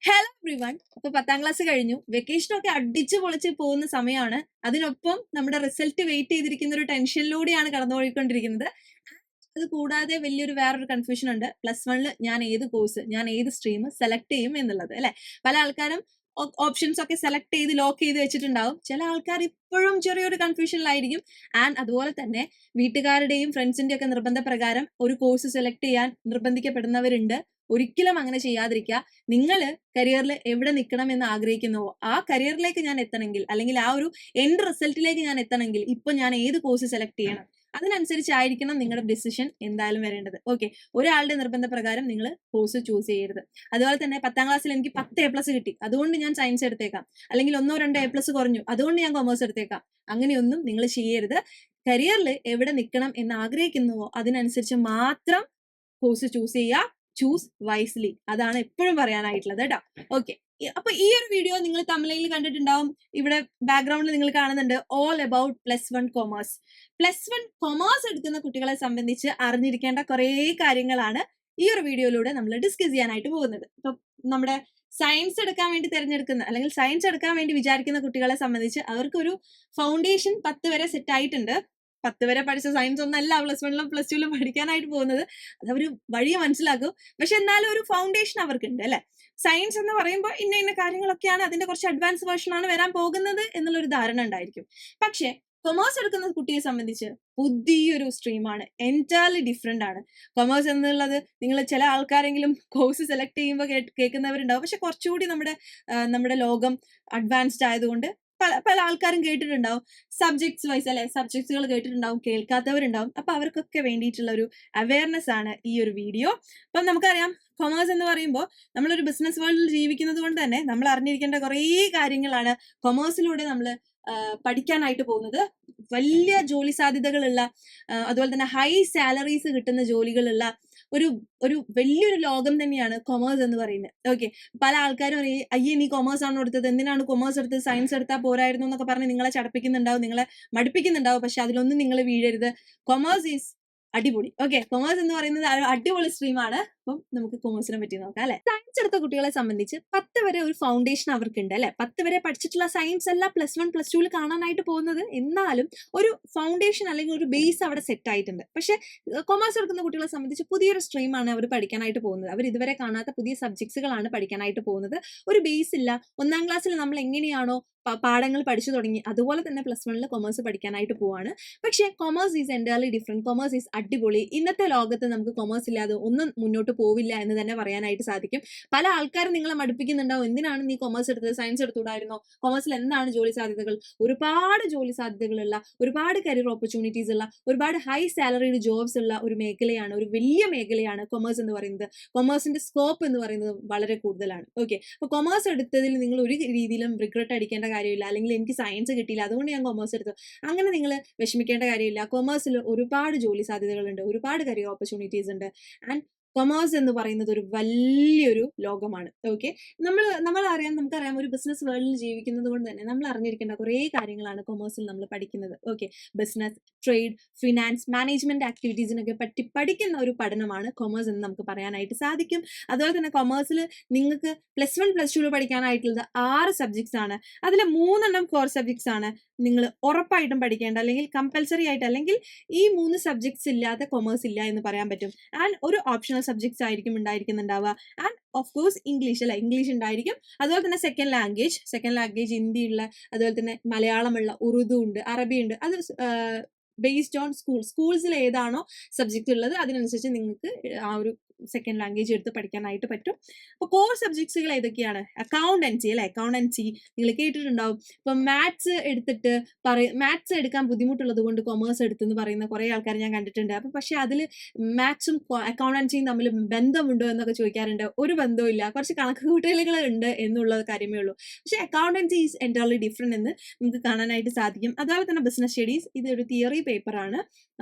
Hello everyone. അപ്പൊ 10ാം class കഴിഞ്ഞു, വെക്കേഷനൊക്കെ അടിച്ചു പൊളിച്ച് പോകുന്ന സമയമാണ്. അതിനൊപ്പം നമ്മുടെ റിസൾട്ട് വെയിറ്റ് ചെയ്തിരിക്കുന്ന ഒരു ടെൻഷനിലൂടെയാണ് കടന്നുപോയിക്കൊണ്ടിരിക്കുന്നത്. അത് കൂടാതെ വലിയൊരു വേറൊരു കൺഫ്യൂഷൻ ഉണ്ട്. +1 ഞാൻ ഏത് കോഴ്സ്, ഞാൻ ഏത് സ്ട്രീം സെലക്ട് ചെയ്യും എന്നുള്ളത് അല്ലെ. പല ആൾക്കാരും ഓപ്ഷൻസ് ഒക്കെ സെലക്ട് ചെയ്ത് ലോക്ക് ചെയ്ത് വെച്ചിട്ടുണ്ടാവും. ചില ആൾക്കാർ ഇപ്പോഴും ചെറിയൊരു കൺഫ്യൂഷനിലായിരിക്കും. ആൻഡ് അതുപോലെ തന്നെ വീട്ടുകാരുടെയും ഫ്രണ്ട്സിന്റെ ഒക്കെ നിർബന്ധപ്രകാരം ഒരു കോഴ്സ് സെലക്ട് ചെയ്യാൻ നിർബന്ധിക്കപ്പെടുന്നവരുണ്ട്. ഒരിക്കലും അങ്ങനെ ചെയ്യാതിരിക്കുക. നിങ്ങൾ കരിയറിൽ എവിടെ നിൽക്കണം എന്ന് ആഗ്രഹിക്കുന്നുവോ ആ കരിയറിലേക്ക് ഞാൻ എത്തണമെങ്കിൽ, അല്ലെങ്കിൽ ആ ഒരു എൻഡ് റിസൾട്ടിലേക്ക് ഞാൻ എത്തണമെങ്കിൽ ഇപ്പൊ ഞാൻ ഏത് കോഴ്സ് സെലക്ട് ചെയ്യണം, അതിനനുസരിച്ചായിരിക്കണം നിങ്ങളുടെ ഡിസിഷൻ എന്തായാലും വരേണ്ടത്. ഓക്കെ, ഒരാളുടെ നിർബന്ധപ്രകാരം നിങ്ങൾ കോഴ്സ് ചൂസ് ചെയ്യരുത്. അതുപോലെ തന്നെ 10ാം ക്ലാസ്സിൽ എനിക്ക് 10 A+ കിട്ടി, അതുകൊണ്ട് ഞാൻ സയൻസ് എടുത്തേക്കാം, അല്ലെങ്കിൽ 1-2 A+ കുറഞ്ഞു അതുകൊണ്ട് ഞാൻ കൊമേഴ്സ് എടുത്തേക്കാം. അങ്ങനെയൊന്നും നിങ്ങൾ ചെയ്യരുത്. കരിയറിൽ എവിടെ നിൽക്കണം എന്ന് ആഗ്രഹിക്കുന്നുവോ അതിനനുസരിച്ച് മാത്രം കോഴ്സ് ചൂസ് ചെയ്യുക. ചൂസ് വൈസ്ലി, അതാണ് എപ്പോഴും പറയാനായിട്ടുള്ളത് കേട്ടോ. ഓക്കെ, അപ്പൊ ഈ ഒരു വീഡിയോ നിങ്ങൾ തമിഴിൽ കണ്ടിട്ടുണ്ടാവും. ഇവിടെ ബാക്ക്ഗ്രൗണ്ടിൽ നിങ്ങൾ കാണുന്നുണ്ട് ഓൾ അബൌട്ട് +1 കൊമേഴ്സ്. +1 കൊമേഴ്സ് എടുക്കുന്ന കുട്ടികളെ സംബന്ധിച്ച് അറിഞ്ഞിരിക്കേണ്ട കുറേ കാര്യങ്ങളാണ് ഈ ഒരു വീഡിയോയിലൂടെ നമ്മൾ ഡിസ്കസ് ചെയ്യാനായിട്ട് പോകുന്നത്. ഇപ്പൊ നമ്മുടെ സയൻസ് എടുക്കാൻ വേണ്ടി തിരഞ്ഞെടുക്കുന്ന, അല്ലെങ്കിൽ സയൻസ് എടുക്കാൻ വേണ്ടി വിചാരിക്കുന്ന കുട്ടികളെ സംബന്ധിച്ച് അവർക്കൊരു ഫൗണ്ടേഷൻ 10 വരെ സെറ്റ് ആയിട്ടുണ്ട്. 10 വരെ പഠിച്ച സയൻസ് ഒന്നല്ല +1-ലും +2-ലും പഠിക്കാനായിട്ട് പോകുന്നത്. അത് അവർ വഴിയെ മനസ്സിലാക്കും. പക്ഷെ എന്നാലും ഒരു ഫൗണ്ടേഷൻ അവർക്കുണ്ട് അല്ലെ. സയൻസ് എന്ന് പറയുമ്പോൾ ഇന്ന ഇന്ന കാര്യങ്ങളൊക്കെയാണ്, അതിന്റെ കുറച്ച് അഡ്വാൻസ് വേർഷൻ ആണ് വരാൻ പോകുന്നത് എന്നുള്ളൊരു ധാരണ ഉണ്ടായിരിക്കും. പക്ഷെ കൊമേഴ്സ് എടുക്കുന്ന കുട്ടിയെ സംബന്ധിച്ച് പുതിയൊരു സ്ട്രീമാണ്, എൻറ്റയർലി ഡിഫറെന്റ് ആണ്. കൊമേഴ്സ് എന്നുള്ളത് നിങ്ങൾ ചില ആൾക്കാരെങ്കിലും കോഴ്സ് സെലക്ട് ചെയ്യുമ്പോൾ കേൾക്കുന്നവരുണ്ടാവും. പക്ഷെ കുറച്ചുകൂടി നമ്മുടെ ലോകം അഡ്വാൻസ്ഡ് ആയതുകൊണ്ട് പല ആൾക്കാരും കേട്ടിട്ടുണ്ടാവും. സബ്ജക്ട്സ് വൈസ് അല്ലെ, സബ്ജക്ട്സുകൾ കേട്ടിട്ടുണ്ടാവും, കേൾക്കാത്തവരുണ്ടാവും. അപ്പൊ അവർക്കൊക്കെ വേണ്ടിയിട്ടുള്ള ഒരു അവയർനെസ് ആണ് ഈ ഒരു വീഡിയോ. അപ്പം നമുക്കറിയാം, കൊമേഴ്സ് എന്ന് പറയുമ്പോൾ നമ്മളൊരു ബിസിനസ് വേൾഡിൽ ജീവിക്കുന്നത് കൊണ്ട് തന്നെ നമ്മൾ അറിഞ്ഞിരിക്കേണ്ട കുറേ കാര്യങ്ങളാണ് കൊമേഴ്സിലൂടെ നമ്മൾ പഠിക്കാനായിട്ട് പോകുന്നത്. വലിയ ജോലി സാധ്യതകളുള്ള, അതുപോലെ തന്നെ ഹൈ സാലറീസ് കിട്ടുന്ന ജോലികളുള്ള ഒരു ഒരു വലിയൊരു ലോകം തന്നെയാണ് കൊമേഴ്സ് എന്ന് പറയുന്നത്. ഓക്കെ, പല ആൾക്കാരും പറയും, അയ്യേ നീ കൊമേഴ്സ് ആണോ എടുത്തത്, എന്തിനാണ് കൊമേഴ്സ് എടുത്തത്, സയൻസ് എടുത്താൽ പോരായിരുന്നു എന്നൊക്കെ പറഞ്ഞ് നിങ്ങളെ ചടപ്പിക്കുന്നുണ്ടാവും, നിങ്ങളെ മടുപ്പിക്കുന്നുണ്ടാവും. പക്ഷെ അതിലൊന്നും നിങ്ങൾ വീഴരുത്. കൊമേഴ്സ് ഈസ് അടിപൊളി. ഓക്കെ, കൊമേഴ്സ് എന്ന് പറയുന്നത് അടിപൊളി സ്ട്രീമാണ്. അപ്പം നമുക്ക് കൊമേഴ്സിനെ പറ്റി നോക്കാം അല്ലെ. സയൻസ് എടുത്ത കുട്ടികളെ സംബന്ധിച്ച് 10 വരെ ഒരു ഫൗണ്ടേഷൻ അവർക്കുണ്ട് അല്ലെ. 10 വരെ പഠിച്ചിട്ടുള്ള സയൻസ് അല്ല +1 +2 കാണാനായിട്ട് പോകുന്നത്. എന്നാലും ഒരു ഫൗണ്ടേഷൻ അല്ലെങ്കിൽ ഒരു ബേസ് അവിടെ സെറ്റ് ആയിട്ടുണ്ട്. പക്ഷെ കൊമേഴ്സ് എടുക്കുന്ന കുട്ടികളെ സംബന്ധിച്ച് പുതിയൊരു സ്ട്രീമാണ് അവർ പഠിക്കാനായിട്ട് പോകുന്നത്. അവർ ഇതുവരെ കാണാത്ത പുതിയ സബ്ജക്ട്സുകളാണ് പഠിക്കാനായിട്ട് പോകുന്നത്. ഒരു ബേസ് ഇല്ല. 1ാം ക്ലാസ്സിൽ നമ്മൾ എങ്ങനെയാണോ പാഠങ്ങൾ പഠിച്ചു തുടങ്ങി അതുപോലെ തന്നെ +1-ൽ കൊമേഴ്സ് പഠിക്കാനായിട്ട് പോവാണ്. പക്ഷെ commerce is entirely different. Commerce is അടിപൊളി. ഇന്നത്തെ ലോകത്ത് നമുക്ക് കൊമേഴ്സ് ഇല്ലാതെ ഒന്നും മുന്നോട്ട് പോവില്ല എന്ന് തന്നെ പറയാനായിട്ട് സാധിക്കും. പല ആൾക്കാരും നിങ്ങളെ മടുപ്പിക്കുന്നുണ്ടാവും, എന്തിനാണ് നീ കൊമേഴ്സ് എടുത്തത്, സയൻസ് എടുത്തുകൂടായിരുന്നോ, കൊമേഴ്സിൽ എന്താണ് ജോലി സാധ്യതകൾ. ഒരുപാട് ജോലി സാധ്യതകളുള്ള, ഒരുപാട് കരിയർ ഓപ്പർച്യൂണിറ്റീസ് ഉള്ള, ഒരുപാട് ഹൈ സാലറിഡ് ജോബ്സ് ഉള്ള ഒരു മേഖലയാണ്, ഒരു വലിയ മേഖലയാണ് കൊമേഴ്സ് എന്ന് പറയുന്നത്. കൊമേഴ്സിന്റെ സ്കോപ്പ് എന്ന് പറയുന്നത് വളരെ കൂടുതലാണ്. ഓക്കെ, അപ്പൊ കൊമേഴ്സ് എടുത്തതിൽ നിങ്ങൾ ഒരു രീതിയിലും റിഗ്രറ്റ് അടിക്കേണ്ട കാര്യമില്ല, അല്ലെങ്കിൽ എനിക്ക് സയൻസ് കിട്ടിയില്ല അതുകൊണ്ട് ഞാൻ കൊമേഴ്സ് എടുത്തു, അങ്ങനെ നിങ്ങൾ വിഷമിക്കേണ്ട കാര്യമില്ല. കൊമേഴ്സിൽ ഒരുപാട് ജോലി സാധ്യതകളുണ്ട്, ഒരുപാട് കരിയർ ഓപ്പർച്യൂണിറ്റീസ് ഉണ്ട്. ആൻഡ് കൊമേഴ്സ് എന്ന് പറയുന്നത് ഒരു വലിയൊരു ലോകമാണ്. ഓക്കെ, നമുക്കറിയാം ഒരു ബിസിനസ് വേൾഡിൽ ജീവിക്കുന്നത് കൊണ്ട് തന്നെ നമ്മൾ അറിഞ്ഞിരിക്കേണ്ട കുറേ കാര്യങ്ങളാണ് കൊമേഴ്സിൽ നമ്മൾ പഠിക്കുന്നത്. Okay, business, trade, finance, management ആക്ടിവിറ്റീസിനൊക്കെ പറ്റി പഠിക്കുന്ന ഒരു പഠനമാണ് കൊമേഴ്സ് എന്ന് നമുക്ക് പറയാനായിട്ട് സാധിക്കും. അതുപോലെ തന്നെ കൊമേഴ്സിൽ നിങ്ങൾക്ക് +1 +2 പഠിക്കാനായിട്ടുള്ളത് 6 സബ്ജക്ട്സ് ആണ്. അതിൽ 3 കോർ സബ്ജക്ട്സ് ആണ് നിങ്ങൾ ഉറപ്പായിട്ടും പഠിക്കേണ്ട, അല്ലെങ്കിൽ കമ്പൽസറി ആയിട്ട്, അല്ലെങ്കിൽ ഈ 3 സബ്ജക്ട്സ് ഇല്ലാതെ കൊമേഴ്സ് ഇല്ല എന്ന് പറയാൻ പറ്റും. ആൻഡ് ഒരു ഓപ്ഷണൽ സബ്ജക്ട്സ് ആയിരിക്കും ഉണ്ടായിരിക്കുന്നുണ്ടാവുക. ആൻഡ് ഓഫ് കോഴ്സ് ഇംഗ്ലീഷ് അല്ലെ, ഇംഗ്ലീഷ് ഉണ്ടായിരിക്കും. അതുപോലെ തന്നെ സെക്കൻഡ് ലാംഗ്വേജ് ഹിന്ദി ഉള്ള, അതുപോലെ തന്നെ മലയാളമുള്ള, ഉറുദു ഉണ്ട്, അറബി ഉണ്ട്. അത് ബേസ്ഡ് ഓൺ സ്കൂൾസിൽ ഏതാണോ സബ്ജക്റ്റ് ഉള്ളത് അതിനനുസരിച്ച് നിങ്ങൾക്ക് ആ ഒരു സെക്കൻഡ് ലാംഗ്വേജ് എടുത്ത് പഠിക്കാനായിട്ട് പറ്റും. അപ്പോൾ കോർ സബ്ജക്ട്സുകൾ ഏതൊക്കെയാണ്? അക്കൗണ്ടൻസി നിങ്ങൾ കേട്ടിട്ടുണ്ടാവും. ഇപ്പൊ മാത്സ് എടുക്കാൻ ബുദ്ധിമുട്ടുള്ളത് കൊണ്ട് കൊമേഴ്സ് എടുത്തെന്ന് പറയുന്ന കുറെ ആൾക്കാർ ഞാൻ കണ്ടിട്ടുണ്ട്. അപ്പൊ പക്ഷെ അതിൽ മാത്സും അക്കൗണ്ടൻസിയും തമ്മിൽ ബന്ധമുണ്ടോ എന്നൊക്കെ ചോദിക്കാറുണ്ട്. ഒരു ബന്ധവും ഇല്ല, കുറച്ച് കണക്ക് കൂട്ടലുകൾ ഉണ്ട് എന്നുള്ള കാര്യമേ ഉള്ളൂ. പക്ഷെ അക്കൗണ്ടൻസി ഈസ് എൻറ്റയർലി ഡിഫറെന്റ് എന്ന് നമുക്ക് കാണാനായിട്ട് സാധിക്കും. അതുപോലെ തന്നെ ബിസിനസ് സ്റ്റഡീസ്, ഇതൊരു തിയറി പേപ്പറാണ്.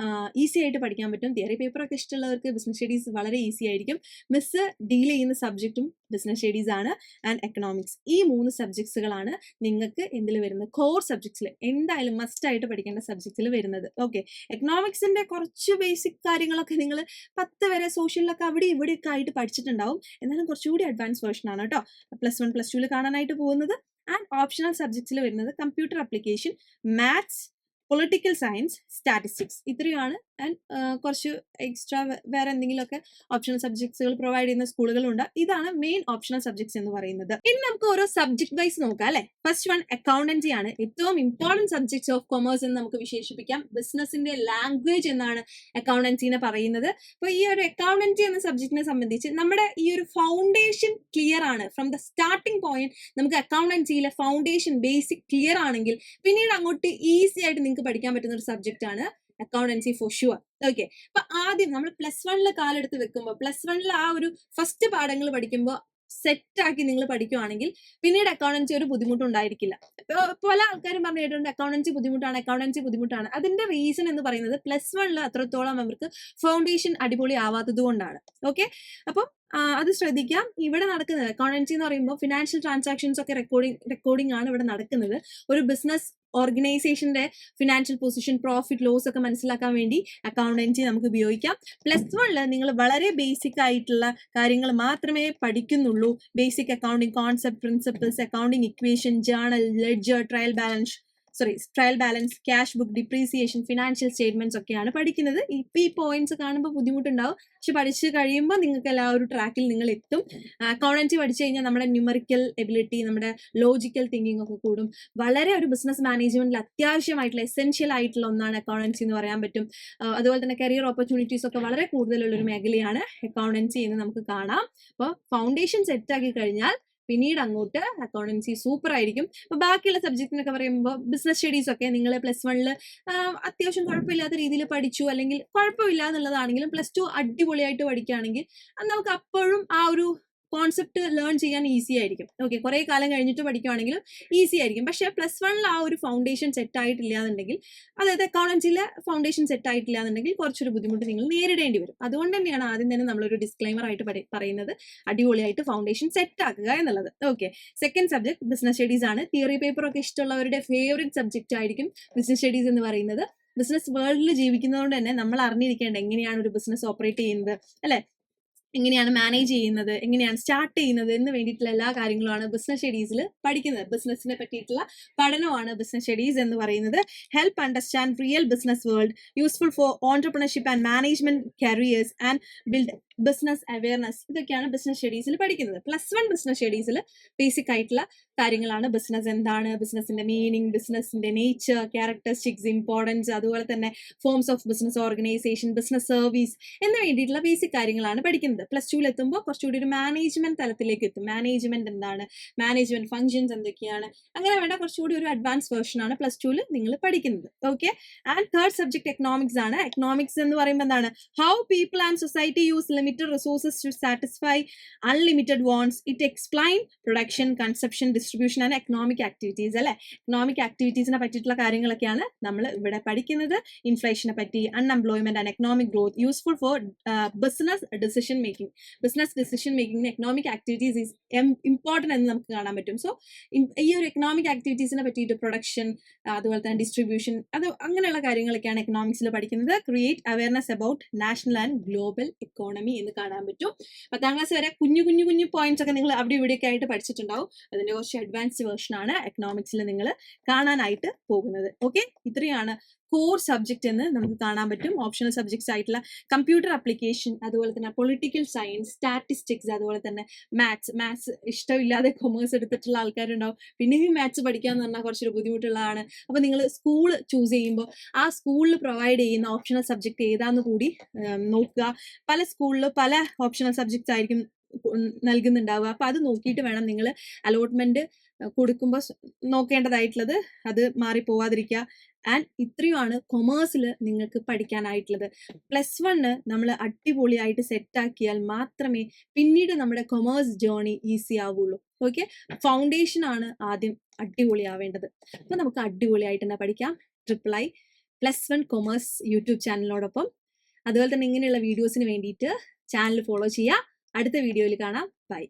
ഈസി ആയിട്ട് പഠിക്കാൻ പറ്റും. തിയറി പേപ്പറൊക്കെ ഇഷ്ടമുള്ളവർക്ക് ബിസിനസ് സ്റ്റഡീസ് വളരെ ഈസി ആയിരിക്കും. മിസ് ഡീൽ ചെയ്യുന്ന സബ്ജക്റ്റും ബിസിനസ് സ്റ്റഡീസ് ആണ് ആൻഡ് എക്കണോമിക്സ്. ഈ 3 സബ്ജക്ട്സുകളാണ് നിങ്ങൾക്ക് എന്തിൽ വരുന്നത്, കോർ സബ്ജക്ട്സിൽ എന്തായാലും മസ്റ്റ് ആയിട്ട് പഠിക്കേണ്ട സബ്ജക്ട്സിൽ വരുന്നത്. ഓക്കെ, എക്കണോമിക്സിന്റെ കുറച്ച് ബേസിക് കാര്യങ്ങളൊക്കെ നിങ്ങൾ 10 വരെ സോഷ്യലിലൊക്കെ അവിടെ ഇവിടെയൊക്കെ ആയിട്ട് പഠിച്ചിട്ടുണ്ടാവും. എന്നാലും കുറച്ചുകൂടി അഡ്വാൻസ് വേർഷൻ ആണ് കേട്ടോ +1 +2 കാണാനായിട്ട് പോകുന്നത്. ആൻഡ് ഓപ്ഷണൽ സബ്ജക്ട്സിൽ വരുന്നത് computer application, maths, political science, statistics, ഇത്രയാണ്. ആൻഡ് കുറച്ച് എക്സ്ട്രാ വേറെ എന്തെങ്കിലുമൊക്കെ ഓപ്ഷണൽ സബ്ജക്ട്സുകൾ പ്രൊവൈഡ് ചെയ്യുന്ന സ്കൂളുകളുണ്ട്. ഇതാണ് മെയിൻ ഓപ്ഷണൽ സബ്ജക്ട്സ് എന്ന് പറയുന്നത്. ഇനി നമുക്ക് ഓരോ സബ്ജക്ട് വൈസ് നോക്കാം അല്ലെ. ഫസ്റ്റ് വൺ അക്കൗണ്ടൻസി ആണ്. ഏറ്റവും ഇമ്പോർട്ടന്റ് സബ്ജക്ട്സ് ഓഫ് കൊമേഴ്സ് എന്ന് നമുക്ക് വിശേഷിപ്പിക്കാം. ബിസിനസിന്റെ ലാംഗ്വേജ് എന്നാണ് അക്കൗണ്ടൻസിനെ പറയുന്നത്. അപ്പൊ ഈ ഒരു അക്കൗണ്ടൻസി എന്ന സബ്ജക്റ്റിനെ സംബന്ധിച്ച് നമ്മുടെ ഈ ഒരു ഫൗണ്ടേഷൻ ക്ലിയർ ആണ്. ഫ്രം ദ സ്റ്റാർട്ടിംഗ് പോയിന്റ് നമുക്ക് അക്കൗണ്ടൻസിയിലെ ഫൗണ്ടേഷൻ ബേസിക് ക്ലിയർ ആണെങ്കിൽ പിന്നീട് അങ്ങോട്ട് ഈസി ആയിട്ട് നിങ്ങൾക്ക് പഠിക്കാൻ പറ്റുന്ന ഒരു സബ്ജക്റ്റ് ആണ് അക്കൗണ്ടൻസി ഫോർ ഷുവർ. ഓക്കെ, അപ്പൊ ആദ്യം നമ്മൾ +1 കാലെടുത്ത് വെക്കുമ്പോൾ +1 ആ ഒരു ഫസ്റ്റ് പാഠങ്ങൾ പഠിക്കുമ്പോൾ സെറ്റ് ആക്കി നിങ്ങൾ പഠിക്കുവാണെങ്കിൽ പിന്നീട് അക്കൗണ്ടൻസി ഒരു ബുദ്ധിമുട്ടുണ്ടായിരിക്കില്ല. പല ആൾക്കാരും പറഞ്ഞു കേട്ടിട്ടുണ്ട് അക്കൗണ്ടൻസി ബുദ്ധിമുട്ടാണ്. അതിന്റെ റീസൺ എന്ന് പറയുന്നത് +1 അത്രത്തോളം അവർക്ക് ഫൗണ്ടേഷൻ അടിപൊളി ആവാത്തത് കൊണ്ടാണ്. ഓക്കെ, അപ്പം അത് ശ്രദ്ധിക്കാം. ഇവിടെ നടക്കുന്നത് അക്കൗണ്ടൻസി എന്ന് പറയുമ്പോൾ ഫിനാൻഷ്യൽ ട്രാൻസാക്ഷൻസ് ഒക്കെ റെക്കോർഡിംഗ് ആണ് ഇവിടെ നടക്കുന്നത്. ഒരു ബിസിനസ് ഓർഗനൈസേഷന്റെ ഫിനാൻഷ്യൽ പൊസിഷൻ, പ്രോഫിറ്റ് ലോസ് ഒക്കെ മനസ്സിലാക്കാൻ വേണ്ടി അക്കൗണ്ടൻസി നമുക്ക് ഉപയോഗിക്കാം. +1 നിങ്ങൾ വളരെ ബേസിക് ആയിട്ടുള്ള കാര്യങ്ങൾ മാത്രമേ പഠിക്കുന്നുള്ളൂ. Basic accounting concept, principles, accounting equation, journal, ledger, trial balance, cash book, depreciation, financial statements ഒക്കെയാണ് പഠിക്കുന്നത്. ഈ പോയിന്റ്സ് കാണുമ്പോൾ ബുദ്ധിമുട്ടുണ്ടാവും, പക്ഷെ പഠിച്ചു കഴിയുമ്പോൾ നിങ്ങൾക്ക് എല്ലാ ഒരു ട്രാക്കിൽ നിങ്ങൾ എത്തും. അക്കൗണ്ടൻസി പഠിച്ചു കഴിഞ്ഞാൽ നമ്മുടെ ന്യൂമറിക്കൽ എബിലിറ്റി, നമ്മുടെ ലോജിക്കൽ തിങ്കിങ് ഒക്കെ കൂടും. വളരെ ഒരു ബിസിനസ് മാനേജ്മെന്റിൽ അത്യാവശ്യമായിട്ടുള്ള എസെൻഷ്യൽ ആയിട്ടുള്ള ഒന്നാണ് അക്കൗണ്ടൻസി എന്ന് പറയാൻ പറ്റും. അതുപോലെ തന്നെ കരിയർ ഓപ്പർച്യൂണിറ്റീസ് ഒക്കെ വളരെ കൂടുതലുള്ള ഒരു മേഖലയാണ് അക്കൗണ്ടൻസി എന്ന് നമുക്ക് കാണാം. അപ്പോൾ ഫൗണ്ടേഷൻ സെറ്റ് ആക്കി കഴിഞ്ഞാൽ പിന്നീട് അങ്ങോട്ട് അക്കൗണ്ടൻസി സൂപ്പർ ആയിരിക്കും. അപ്പൊ ബാക്കിയുള്ള സബ്ജക്റ്റിനൊക്കെ പറയുമ്പോൾ ബിസിനസ് സ്റ്റഡീസ് ഒക്കെ നിങ്ങൾ +1 അത്യാവശ്യം കുഴപ്പമില്ലാത്ത രീതിയിൽ പഠിച്ചു, അല്ലെങ്കിൽ കുഴപ്പമില്ല എന്നുള്ളതാണെങ്കിലും +2 അടിപൊളിയായിട്ട് പഠിക്കുകയാണെങ്കിൽ നമുക്ക് അപ്പോഴും ആ ഒരു കോൺസെപ്റ്റ് ലേൺ ചെയ്യാൻ ഈസി ആയിരിക്കും. ഓക്കെ, കുറെ കാലം കഴിഞ്ഞിട്ട് പഠിക്കുവാണെങ്കിലും ഈസി ആയിരിക്കും. പക്ഷെ +1 ആ ഒരു ഫൗണ്ടേഷൻ സെറ്റ് ആയിട്ടില്ല എന്നുണ്ടെങ്കിൽ, അതായത് അക്കൗണ്ടൻസിയിലെ ഫൗണ്ടേഷൻ സെറ്റ് ആയിട്ടില്ല എന്നുണ്ടെങ്കിൽ കുറച്ചൊരു ബുദ്ധിമുട്ട് നിങ്ങൾ നേരിടേണ്ടി വരും. അതുകൊണ്ട് തന്നെയാണ് ആദ്യം തന്നെ നമ്മളൊരു ഡിസ്ക്ലൈമർ ആയിട്ട് പറയുന്നത് അടിപൊളിയായിട്ട് ഫൗണ്ടേഷൻ സെറ്റ് ആക്കുക എന്നുള്ളത്. Okay, second subject business studies ആണ്. തിയറി പേപ്പർ ഒക്കെ ഇഷ്ടമുള്ളവരുടെ ഫേവറേറ്റ് സബ്ജക്റ്റ് ആയിരിക്കും ബിസിനസ് സ്റ്റഡീസ് എന്ന് പറയുന്നത്. ബിസിനസ് വേൾഡിൽ ജീവിക്കുന്നതുകൊണ്ട് തന്നെ നമ്മൾ അറിഞ്ഞിരിക്കേണ്ട എങ്ങനെയാണ് ഒരു ബിസിനസ് ഓപ്പറേറ്റ് ചെയ്യുന്നത് അല്ലെ, എങ്ങനെയാണ് മാനേജ് ചെയ്യുന്നത്, എങ്ങനെയാണ് സ്റ്റാർട്ട് ചെയ്യുന്നത് എന്ന് വേണ്ടിയിട്ടുള്ള എല്ലാ കാര്യങ്ങളുമാണ് ബിസിനസ് സ്റ്റഡീസിൽ പഠിക്കുന്നത്. ബിസിനസിനെ പറ്റിയിട്ടുള്ള പഠനമാണ് ബിസിനസ് സ്റ്റഡീസ് എന്ന് പറയുന്നത്. Help understand real business world, useful for entrepreneurship and management careers and build business awareness. ഇതൊക്കെയാണ് ബിസിനസ് സ്റ്റഡീസിൽ പഠിക്കുന്നത്. +1 ബിസിനസ് സ്റ്റഡീസിൽ ബേസിക് ആയിട്ടുള്ള കാര്യങ്ങളാണ്. ബിസിനസ് എന്താണ്, ബിസിനസിന്റെ മീനിങ്, ബിസിനസിന്റെ നേച്ചർ, ക്യാരക്ടറിസ്റ്റിക്സ്, ഇമ്പോർട്ടൻസ്, അതുപോലെ തന്നെ forms of business organisation, business service എന്ന് വേണ്ടിയിട്ടുള്ള ബേസിക് കാര്യങ്ങളാണ് പഠിക്കുന്നത്. +2 എത്തുമ്പോൾ കുറച്ചുകൂടി ഒരു മാനേജ്മെന്റ് തലത്തിലേക്ക് എത്തും. മാനേജ്മെന്റ് എന്താണ്, മാനേജ്മെന്റ് ഫംഗ്ഷൻസ് എന്തൊക്കെയാണ്, അങ്ങനെ വേണ്ട കുറച്ചുകൂടി ഒരു അഡ്വാൻസ് വേർഷൻ ആണ് +2 നിങ്ങൾ പഠിക്കുന്നത്. Okay, and third subject economics ആണ്. എക്കണോമിക്സ് എന്ന് പറയുമ്പോൾ എന്താണ്, how people and society use limited resources to satisfy unlimited wants. It explain production, consumption, distribution and economic activities അല്ലെ. എക്കണോമിക് ആക്ടിവിറ്റീസിനെ പറ്റിയിട്ടുള്ള കാര്യങ്ങളൊക്കെയാണ് നമ്മൾ ഇവിടെ പഠിക്കുന്നത്. ഇൻഫ്ലേഷനെ പറ്റി, unemployment and economic growth, useful for business decision making. Business decision മേക്കിംഗിന് എക്കണോമിക് ആക്ടിവിറ്റീസ് ഈസ് ഇമ്പോർട്ടന്റ് എന്ന് നമുക്ക് കാണാൻ പറ്റും. സോ ഈ ഒരു എക്കണോമിക് ആക്ടിവിറ്റീസിനെ പറ്റിയിട്ട് പ്രൊഡക്ഷൻ, അതുപോലെ തന്നെ ഡിസ്ട്രിബ്യൂഷൻ, അത് അങ്ങനെയുള്ള കാര്യങ്ങളൊക്കെയാണ് എക്കണോമിക്സിൽ പഠിക്കുന്നത്. Create awareness about national and global economy എന്ന് കാണാൻ പറ്റും. 10ാം ക്ലാസ് വരെ കുഞ്ഞു പോയിന്റ്സ് ഒക്കെ നിങ്ങൾ അവിടെ ഇവിടെയൊക്കെ ആയിട്ട് പഠിച്ചിട്ടുണ്ടാവും. അതിന്റെ കുറച്ച് അഡ്വാൻസ്ഡ് വേർഷൻ ആണ് എക്കണോമിക്സിൽ നിങ്ങൾ കാണാനായിട്ട് പോകുന്നത്. ഓക്കെ, ഇത്രയാണ് കോർ സബ്ജക്റ്റ് എന്ന് നമുക്ക് കാണാൻ പറ്റും. ഓപ്ഷണൽ സബ്ജക്ട്സ് ആയിട്ടുള്ള കമ്പ്യൂട്ടർ ആപ്ലിക്കേഷൻ, അതുപോലെ തന്നെ പൊളിറ്റിക്കൽ സയൻസ്, സ്റ്റാറ്റിസ്റ്റിക്സ്, അതുപോലെ തന്നെ മാത്സ് ഇഷ്ടമില്ലാതെ കൊമേഴ്സ് എടുത്തിട്ടുള്ള ആൾക്കാരുണ്ടാവും. പിന്നെയും മാത്സ് പഠിക്കാന്ന് പറഞ്ഞാൽ കുറച്ചൊരു ബുദ്ധിമുട്ടുള്ളതാണ്. അപ്പൊ നിങ്ങൾ സ്കൂൾ ചൂസ് ചെയ്യുമ്പോൾ ആ സ്കൂളിൽ പ്രൊവൈഡ് ചെയ്യുന്ന ഓപ്ഷണൽ സബ്ജക്ട് ഏതാന്ന് കൂടി നോക്കുക. പല സ്കൂളിലും പല ഓപ്ഷണൽ സബ്ജക്ട്സ് ആയിരിക്കും നൽകുന്നുണ്ടാവുക. അപ്പൊ അത് നോക്കിയിട്ട് വേണം നിങ്ങൾ അലോട്ട്മെന്റ് കൊടുക്കുമ്പോൾ നോക്കേണ്ടതായിട്ടുള്ളത്, അത് മാറിപ്പോവാതിരിക്കുക. ആൻഡ് ഇത്രയുമാണ് കൊമേഴ്സിൽ നിങ്ങൾക്ക് പഠിക്കാനായിട്ടുള്ളത്. +1 നമ്മൾ അടിപൊളിയായിട്ട് സെറ്റ് ആക്കിയാൽ മാത്രമേ പിന്നീട് നമ്മുടെ കൊമേഴ്സ് ജേർണി ഈസി ആവുള്ളൂ. ഓക്കെ, ഫൗണ്ടേഷൻ ആണ് ആദ്യം അടിപൊളിയാവേണ്ടത്. അപ്പൊ നമുക്ക് അടിപൊളിയായിട്ട് തന്നെ പഠിക്കാം. III +1 കൊമേഴ്സ് യൂട്യൂബ് ചാനലിനോടൊപ്പം. അതുപോലെ തന്നെ ഇങ്ങനെയുള്ള വീഡിയോസിന് വേണ്ടിയിട്ട് ചാനൽ ഫോളോ ചെയ്യുക. അടുത്ത വീഡിയോയിൽ കാണാം. ബൈ.